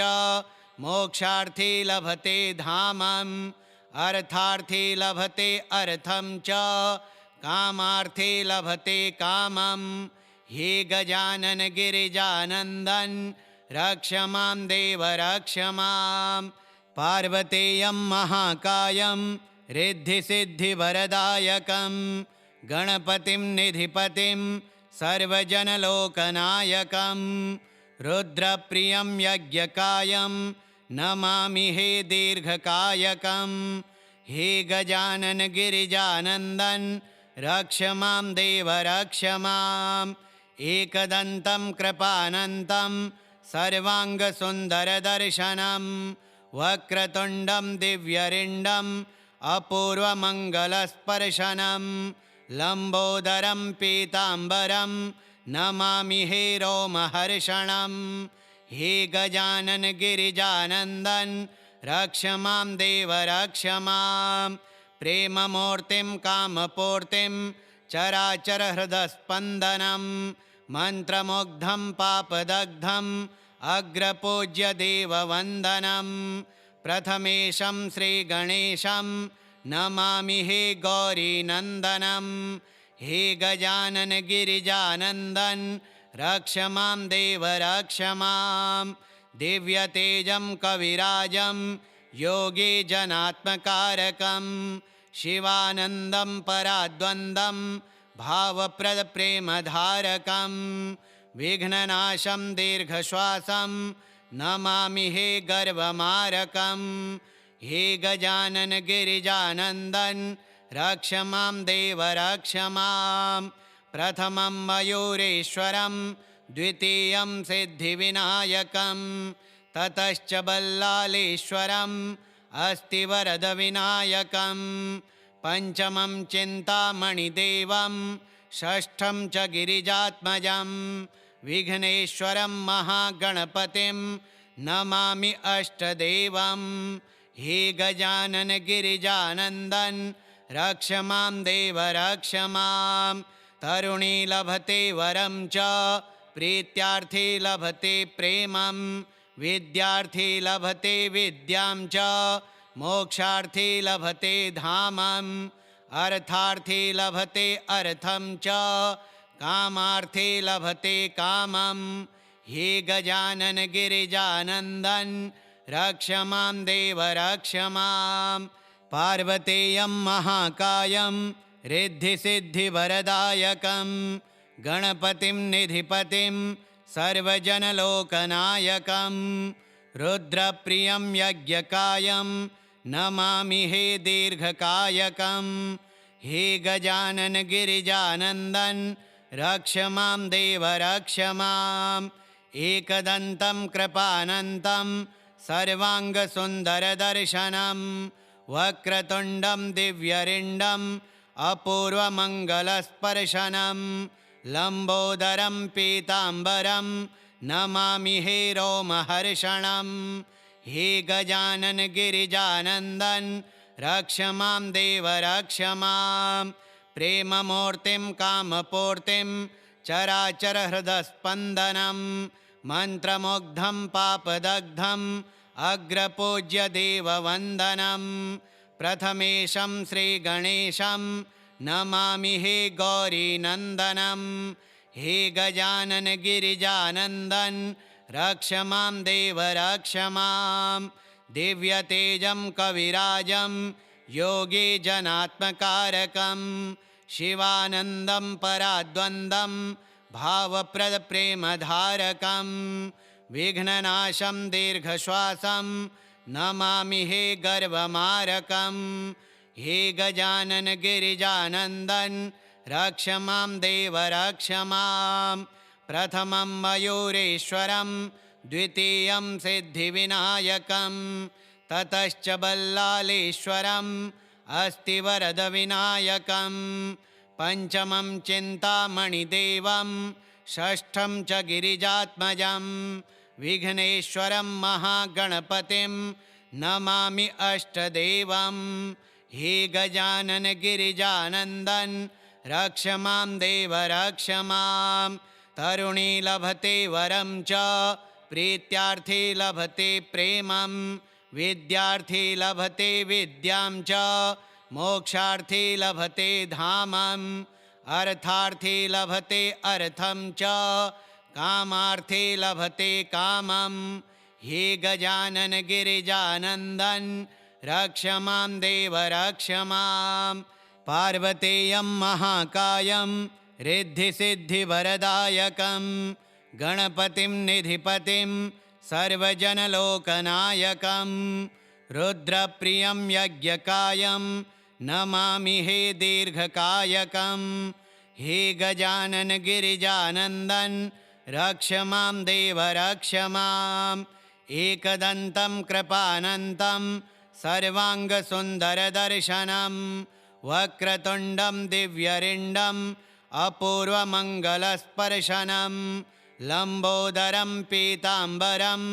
मोक्षार्थी लभते धामम् अर्थार्थी लभते अर्थं च कामार्थी लभते कामं हे गजानन गिरिजानन्दन रक्ष मां देव रक्ष मां पार्वतेयं महाकायं रिद्धिसिद्धिवरदायकं गणपतिं निधिपतिं सर्वजनलोकनायकं रुद्रप्रियं यज्ञकायं नमामि हे दीर्घकायकं हे गजानन गिरिजानन्दन रक्ष मां देव रक्ष मां एकदन्तं कृपानन्तं सर्वाङ्गसुन्दरदर्शनं वक्रतुण्डं दिव्यरिण्डम् अपूर्वमङ्गलस्पर्शनं लम्बोदरं पीताम्बरं नमामि हे रोमहर्षणं हे गजानन गिरिजानन्दन रक्ष मां देव रक्ष मां प्रेममूर्तिं कामपूर्तिं चराचरहृदस्पन्दनं मन्त्रमुग्धं पापदग्धम् अग्रपूज्य देववन्दनं प्रथमेशं श्रीगणेशं नमामि हे गौरीनन्दनं हे गजानन गिरिजानन्दन रक्ष मां देव रक्ष मां दिव्यतेजं कविराजं योगीजनात्मकारकं शिवानन्दं पराद्वन्द्वं भावप्रदप्रेमधारकं विघ्ननाशं दीर्घश्वासं नमामि हे गर्वमारकं हे गजानन गिरिजानन्दन रक्ष मां देव रक्ष मां प्रथमं मयूरेश्वरं द्वितीयं सिद्धिविनायकं ततश्च बल्लालेश्वरम् अस्ति वरदविनायकं पञ्चमं चिन्तामणिदेवं षष्ठं च गिरिजात्मजं विघ्नेश्वरं महागणपतिं नमामि अष्टदेवं हे गजानन गिरिजानन्दन रक्ष मां देव रक्ष मां तरुणी लभते वरं च प्रीत्यार्थी लभते प्रेमं विद्यार्थी लभते विद्यां च मोक्षार्थी लभते धामम् अर्थार्थी लभते अर्थं च कामार्थी लभते कामं हे गजानन गिरिजानन्दन रक्ष मां देव रक्ष मां पार्वतेयं महाकायं रिद्धिसिद्धिवरदायकं गणपतिं निधिपतिं सर्वजनलोकनायकं रुद्रप्रियं यज्ञकायं नमामि हे दीर्घकायकं हे गजानन गिरिजानन्दन रक्ष मां देव रक्ष मां एकदन्तं कृपानन्तं सर्वाङ्गसुन्दरदर्शनं वक्रतुण्डं दिव्यरिण्डम् अपूर्वमङ्गलस्पर्शनं लम्बोदरं पीताम्बरं नमामि हे रोमहर्षणं हे गजानन गिरिजानन्दन रक्ष मां देव रक्ष मां प्रेममूर्तिं कामपूर्तिं चराचरहृदस्पन्दनं मन्त्रमुग्धं पापदग्धम् अग्रपूज्य देववन्दनं प्रथमेशं श्रीगणेशं नमामि हे गौरीनन्दनं हे गजानन गिरिजानन्दन रक्ष मां देव रक्ष मां दिव्यतेजं कविराजं योगी जनात्मकारकं शिवानन्दं पराद्वन्द्वं भावप्रदप्रेमधारकं विघ्ननाशं दीर्घश्वासं नमामि हे गर्वमारकं हे गजानन गिरिजानन्दन रक्ष मां देव रक्ष मां प्रथमं मयूरेश्वरं द्वितीयं सिद्धिविनायकं ततश्च बल्लालेश्वरम् अस्ति वरदविनायकं पञ्चमं चिन्तामणिदेवं षष्ठं च गिरिजात्मजं विघ्नेश्वरं महागणपतिं नमामि अष्टदेवं हे गजानन गिरिजानन्दन रक्ष मां देव रक्ष मां तरुणी लभते वरं च प्रीत्यार्थी लभते प्रेमं विद्यार्थी लभते विद्यां च मोक्षार्थी लभते धामम् अर्थार्थी लभते अर्थं च कामार्थी लभते कामं हे गजानन गिरिजानन्दन रक्ष मां देव रक्ष मां पार्वतेयं महाकायं रिद्धिसिद्धिवरदायकं गणपतिं निधिपतिं सर्वजनलोकनायकं रुद्रप्रियं यज्ञकायं नमामि हे दीर्घकायकं हे गजानन गिरिजानन्दन रक्ष मां देव रक्ष मां एकदन्तं कृपानन्तं सर्वाङ्गसुन्दरदर्शनं वक्रतुण्डं दिव्यरिण्डम् अपूर्वमङ्गलस्पर्शनं लम्बोदरं पीताम्बरं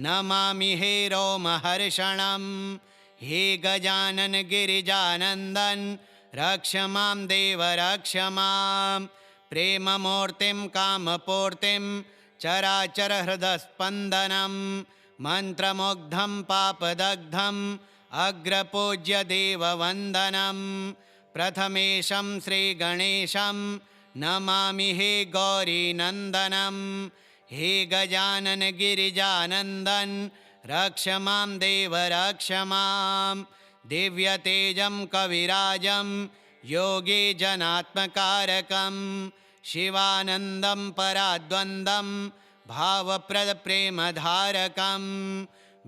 नमामि हे रोमहर्षणं हे गजानन गिरिजानन्दन रक्ष मां देव रक्ष मां प्रेममूर्तिं कामपूर्तिं चराचरहृदस्पन्दनं मन्त्रमुग्धं पापदग्धम् अग्रपूज्य देववन्दनं प्रथमेशं श्रीगणेशं नमामि हे गौरीनन्दनं हे गजानन गिरिजानन्दन रक्ष मां देव रक्ष मां दिव्यतेजं कविराजं योगी जनात्मकारकं शिवानन्दं पराद्वन्द्वं भावप्रदप्रेमधारकं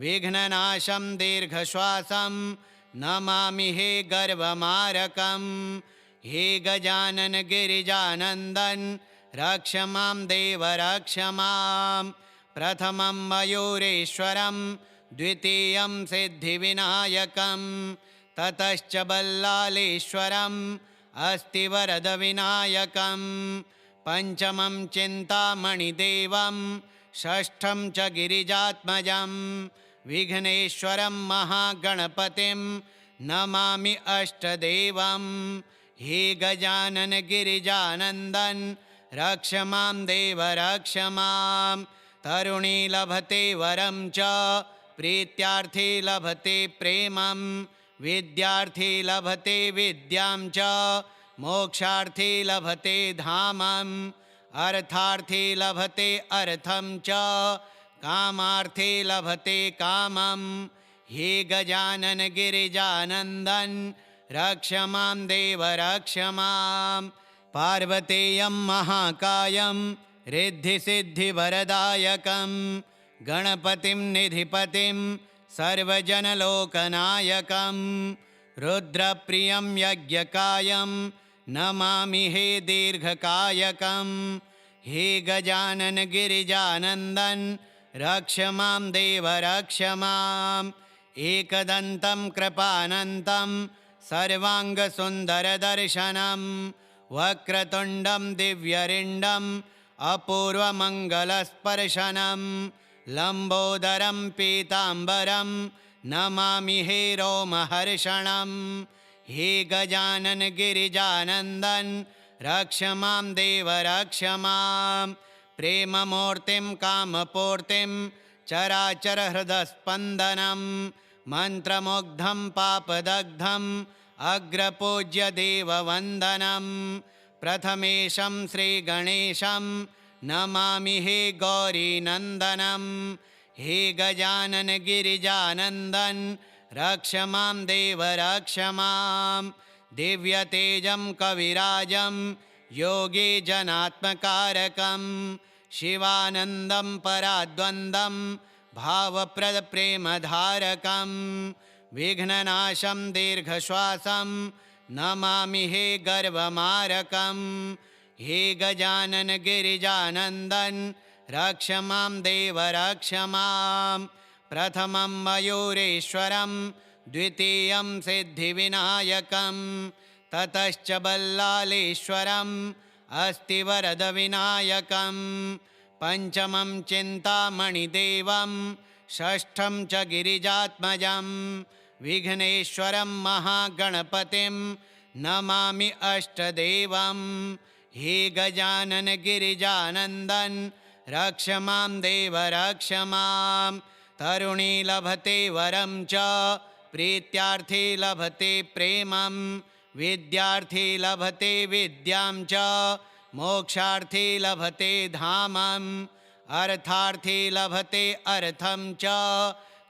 विघ्ननाशं दीर्घश्वासं नमामि हे गर्वमारकं हे गजानन गिरिजानन्दन रक्ष मां देव रक्ष मां प्रथमं मयूरेश्वरं द्वितीयं सिद्धिविनायकं ततश्च बल्लालेश्वरम् अस्ति वरदविनायकं पञ्चमं चिन्तामणिदेवं षष्ठं च गिरिजात्मजं विघ्नेश्वरं महागणपतिं नमामि अष्टदेवं हे गजानन गिरिजानन्दन रक्ष मां देव रक्ष मां तरुणी लभते वरं च प्रीत्यार्थी लभते प्रेमं विद्यार्थी लभते विद्यां च मोक्षार्थी लभते धामम् अर्थार्थी लभते अर्थं च कामार्थी लभते कामं हे गजानन गिरिजानन्दन रक्ष मां देव रक्ष मां पार्वतेयं महाकायं रिद्धिसिद्धिवरदायकं गणपतिं निधिपतिं सर्वजनलोकनायकं रुद्रप्रियं यज्ञकायं नमामि हे दीर्घकायकं हे गजानन गिरिजानन्दन रक्ष मां देव रक्ष मां एकदन्तं कृपानन्तं सर्वाङ्गसुन्दरदर्शनं वक्रतुण्डं दिव्यरिण्डम् अपूर्वमङ्गलस्पर्शनं लम्बोदरं पीताम्बरं नमामि हे रोमहर्षणं हे गजानन गिरिजानन्दन रक्ष मां देव रक्ष मां प्रेममूर्तिं कामपूर्तिं चराचरहृदस्पन्दनं मन्त्रमुग्धं पापदग्धम् अग्रपूज्य देववन्दनं प्रथमेशं श्रीगणेशं नमामि हे गौरीनन्दनं हे गजानन गिरिजानन्दन रक्ष मां देव रक्ष मां दिव्यतेजं कविराजं योगी जनात्मकारकं शिवानन्दं पराद्वन्द्वं भावप्रदप्रेमधारकं विघ्ननाशं दीर्घश्वासं नमामि हे गर्वमारकं हे गजानन गिरिजानन्दन रक्ष मां देव रक्ष मां प्रथमं मयूरेश्वरं द्वितीयं सिद्धिविनायकं ततश्च बल्लालेश्वरम् अस्ति वरदविनायकं पञ्चमं चिन्तामणिदेवं षष्ठं च गिरिजात्मजं विघ्नेश्वरं महागणपतिं नमामि अष्टदेवं हे गजानन गिरिजानन्दन रक्ष मां देव रक्ष मां तरुणी लभते वरं च प्रीत्यार्थी लभते प्रेमं विद्यार्थी लभते विद्यां च मोक्षार्थी लभते धामम् अर्थार्थी लभते अर्थं च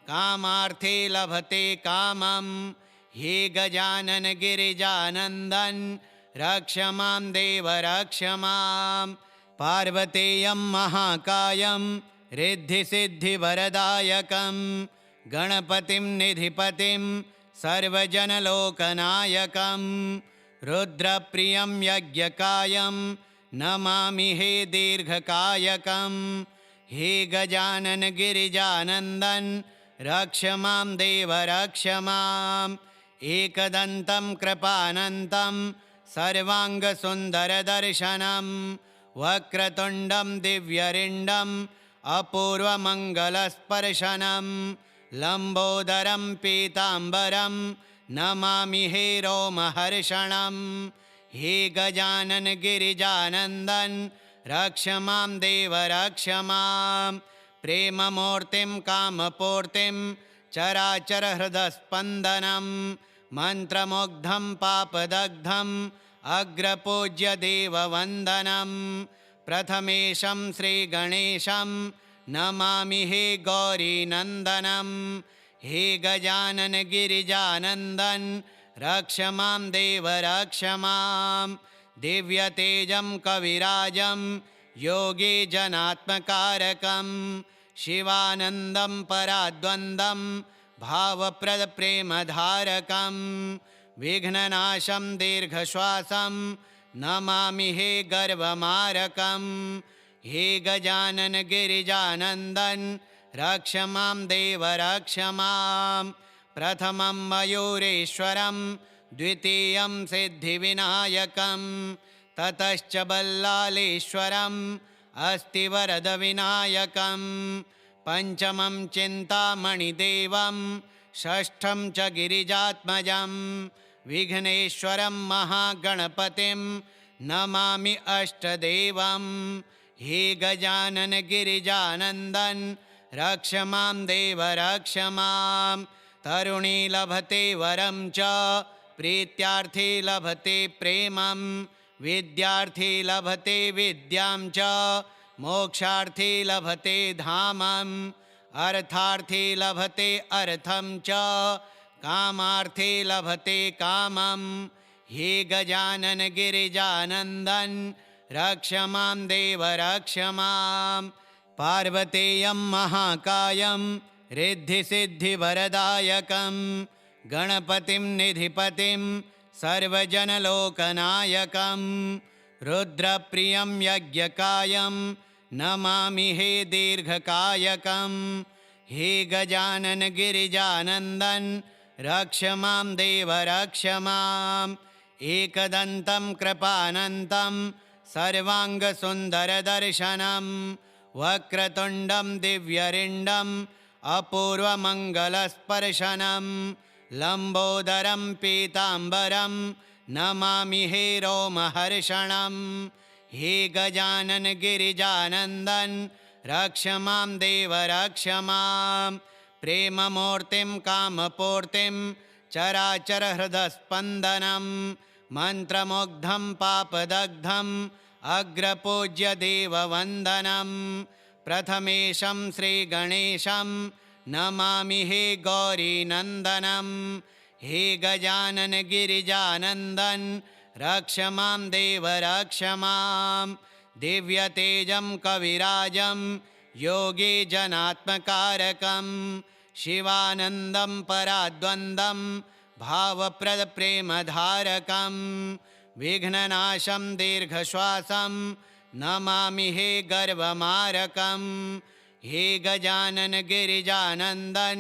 कामार्थी लभते कामं हे गजानन गिरिजानन्दन रक्ष मां देव रक्ष मां पार्वतेयं महाकायं रिद्धिसिद्धिवरदायकं गणपतिं निधिपतिं सर्वजनलोकनायकं रुद्रप्रियं यज्ञकायं नमामि हे दीर्घकायकं हे गजानन गिरिजानन्दन रक्ष मां देव रक्ष मां एकदन्तं कृपानन्तं सर्वाङ्गसुन्दरदर्शनं वक्रतुण्डं दिव्यरिण्डम् अपूर्वमङ्गलस्पर्शनं लम्बोदरं पीताम्बरं नमामि हे रोमहर्षणं हे गजानन गिरिजानन्दन रक्ष मां देव रक्ष मां प्रेममूर्तिं कामपूर्तिं चराचरहृदस्पन्दनं मन्त्रमुग्धं पापदग्धम् अग्रपूज्य देववन्दनं प्रथमेशं श्रीगणेशं नमामि हे गौरीनन्दनं हे गजानन गिरिजानन्दन रक्ष मां देव रक्ष मां दिव्यतेजं कविराजं योगी जनात्मकारकं शिवानन्दं पराद्वन्द्वं भावप्रदप्रेमधारकं विघ्ननाशं दीर्घश्वासं नमामि हे गर्वमारकं हे गजानन गिरिजानन्दन रक्ष मां देव रक्ष मां प्रथमं मयूरेश्वरं द्वितीयं सिद्धिविनायकं ततश्च बल्लालेश्वरम् अस्ति वरदविनायकं पञ्चमं चिन्तामणिदेवं षष्ठं च गिरिजात्मजं विघ्नेश्वरं महागणपतिं नमामि अष्टदेवं हे गजानन गिरिजानन्दन रक्ष मां देव रक्ष मां तरुणी लभते वरं च प्रीत्यार्थी लभते प्रेमं विद्यार्थी लभते विद्यां च मोक्षार्थी लभते धामम् अर्थार्थी लभते अर्थं च कामार्थी लभते कामं हे गजानन गिरिजानन्दन रक्ष मां देव रक्ष मां पार्वतेयं महाकायं रिद्धिसिद्धिवरदायकं गणपतिं निधिपतिं सर्वजनलोकनायकं रुद्रप्रियं यज्ञकायं नमामि हे दीर्घकायकं हे गजानन गिरिजानन्दन रक्ष मां देव रक्ष मां एकदन्तं कृपानन्तं सर्वाङ्गसुन्दरदर्शनं वक्रतुण्डं दिव्यरिण्डम् अपूर्वमङ्गलस्पर्शनं लम्बोदरं पीताम्बरं नमामि हे रोमहर्षणं हे गजानन गिरिजानन्दन रक्ष मां देव रक्ष मां प्रेममूर्तिं कामपूर्तिं चराचरहृदस्पन्दनं मन्त्रमुग्धं पापदग्धम् अग्रपूज्य देववन्दनं प्रथमेशं श्रीगणेशं नमामि हे गौरीनन्दनं हे गजानन गिरिजानन्दन रक्ष मां देव रक्ष मां दिव्यतेजं कविराजं योगी जनात्मकारकं शिवानन्दं पराद्वन्द्वं भावप्रदप्रेमधारकं विघ्ननाशं दीर्घश्वासं नमामि हे गर्वमारकं हे गजानन गिरिजानन्दन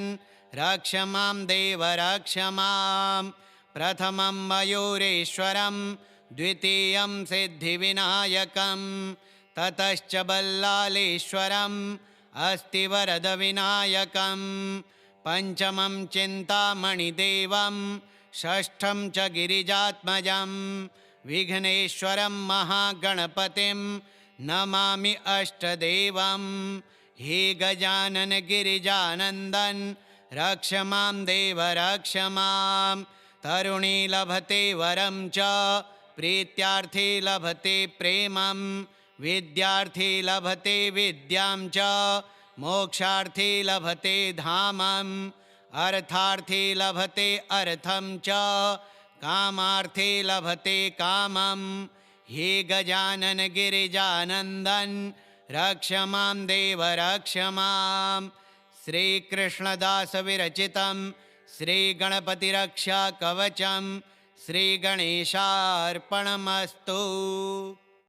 रक्ष मां देव रक्ष मां प्रथमं मयूरेश्वरं द्वितीयं सिद्धिविनायकं ततश्च बल्लालेश्वरम् अस्ति वरदविनायकं पञ्चमं चिन्तामणिदेवं षष्ठं च गिरिजात्मजं विघ्नेश्वरं महागणपतिं नमामि अष्टदेवं हे गजानन गिरिजानन्दन रक्ष मां देव रक्ष मां तरुणी लभते वरं च प्रीत्यार्थी लभते प्रेमं विद्यार्थी लभते विद्यां च मोक्षार्थी लभते धामम् अर्थार्थी लभते अर्थं च कामार्थी लभते कामं हे गजानन गिरिजानन्दन रक्ष मां देव रक्ष मां श्रीकृष्णदास विरचितं श्रीगणपतिरक्षा कवचं श्रीगणेशार्पणमस्तु।